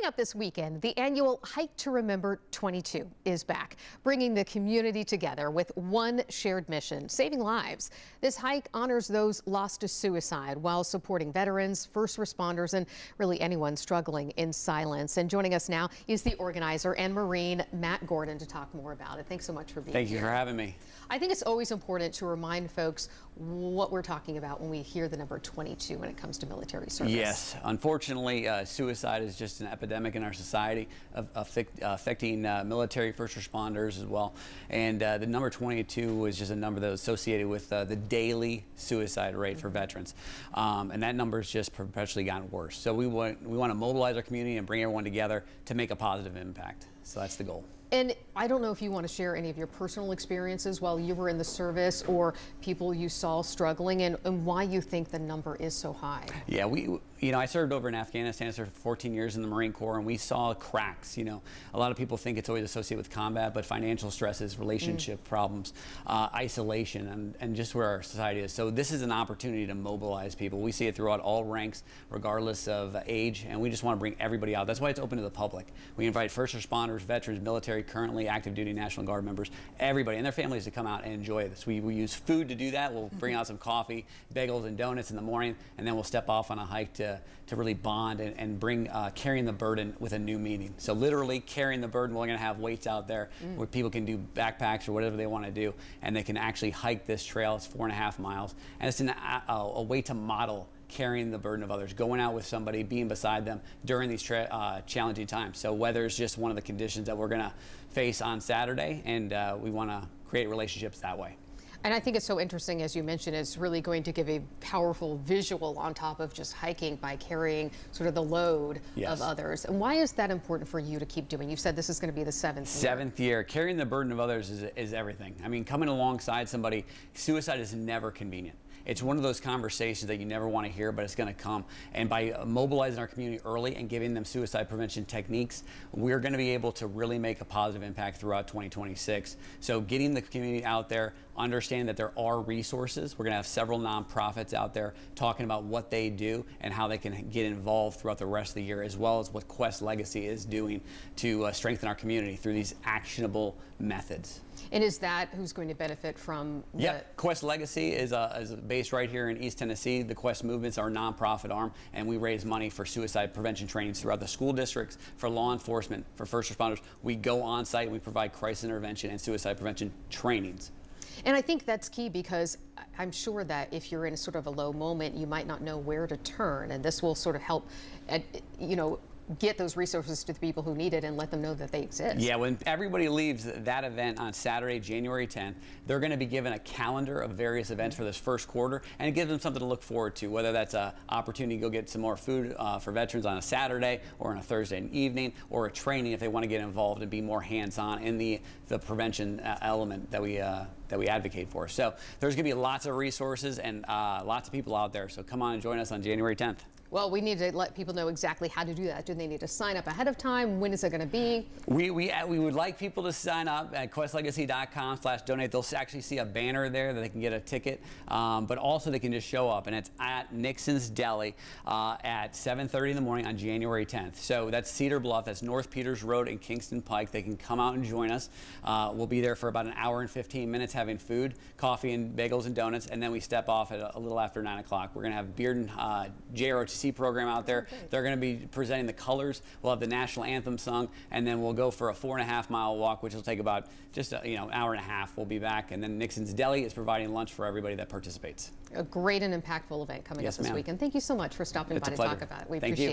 Coming up this weekend, the annual Hike to Remember 22 is back, bringing the community together with one shared mission: saving lives. This hike honors those lost to suicide while supporting veterans, first responders, and really anyone struggling in silence. And joining us now is the organizer and Marine Matt Gordon to talk more about it. Thanks so much for being here. Thank you for having me. I think it's always important to remind folks what we're talking about when we hear the number 22 when it comes to military service. Yes, unfortunately, suicide is just an epidemic in our society, affecting military first responders as well. And the number 22 was just a number that was associated with the daily suicide rate for veterans. And that number has just perpetually gotten worse. So we want to mobilize our community and bring everyone together to make a positive impact. So that's the goal. And I don't know if you want to share any of your personal experiences while you were in the service or people you saw struggling and why you think the number is so high. Yeah, I served over in Afghanistan. I served for 14 years in the Marine Corps, and we saw cracks. A lot of people think it's always associated with combat, but financial stresses, relationship problems, isolation, and just where our society is. So this is an opportunity to mobilize people. We see it throughout all ranks, regardless of age, and we just want to bring everybody out. That's why it's open to the public. We invite first responders, veterans, military, currently active duty National Guard members, everybody and their families to come out and enjoy this. We use food to do that. We'll bring out some coffee, bagels, and donuts in the morning, and then we'll step off on a hike to really bond and bring carrying the burden with a new meaning. So literally carrying the burden, we're going to have weights out there where people can do backpacks or whatever they want to do, and they can actually hike this trail. It's 4.5 miles, and it's a way to model carrying the burden of others, going out with somebody, being beside them during these challenging times. So weather is just one of the conditions that we're going to face on Saturday, and we want to create relationships that way. And I think it's so interesting, as you mentioned, it's really going to give a powerful visual on top of just hiking by carrying sort of the load of others. And why is that important for you to keep doing? You said this is going to be the seventh year. Carrying the burden of others is everything. I mean, coming alongside somebody, suicide is never convenient. It's one of those conversations that you never want to hear, but it's going to come. And by mobilizing our community early and giving them suicide prevention techniques, we're going to be able to really make a positive impact throughout 2026. So getting the community out there, understand that there are resources. We're going to have several nonprofits out there talking about what they do and how they can get involved throughout the rest of the year, as well as what Quest Legacy is doing to strengthen our community through these actionable methods. And is that who's going to benefit from the... Yep, Quest Legacy is based right here in East Tennessee. The Quest Movement's our nonprofit arm, and we raise money for suicide prevention trainings throughout the school districts, for law enforcement, for first responders. We go on site and we provide crisis intervention and suicide prevention trainings. And I think that's key, because I'm sure that if you're in sort of a low moment, you might not know where to turn, and this will sort of help, get those resources to the people who need it and let them know that they exist. Yeah, when everybody leaves that event on Saturday, January 10th, they're going to be given a calendar of various events for this first quarter, and it gives them something to look forward to, whether that's an opportunity to go get some more food for veterans on a Saturday or on a Thursday evening, or a training if they want to get involved and be more hands-on in the prevention element that we advocate for. So there's going to be lots of resources and lots of people out there. So come on and join us on January 10th. Well, we need to let people know exactly how to do that. Do they need to sign up ahead of time? When is it going to be? We would like people to sign up at questlegacy.com/donate. They'll actually see a banner there that they can get a ticket, but also they can just show up, and it's at Nixon's Deli at 7:30 in the morning on January 10th. So that's Cedar Bluff, that's North Peters Road and Kingston Pike. They can come out and join us. We'll be there for about an hour and 15 minutes having food, coffee and bagels and donuts, and then we step off at a little after 9 o'clock. We're going to have Beard and JROTC program out there. They're going to be presenting the colors. We'll have the national anthem sung, and then we'll go for a 4.5 mile walk, which will take about just an hour and a half. We'll be back, and then Nixon's Deli is providing lunch for everybody that participates. A great and impactful event coming up this weekend. Thank you so much for stopping by to talk about it. We appreciate it.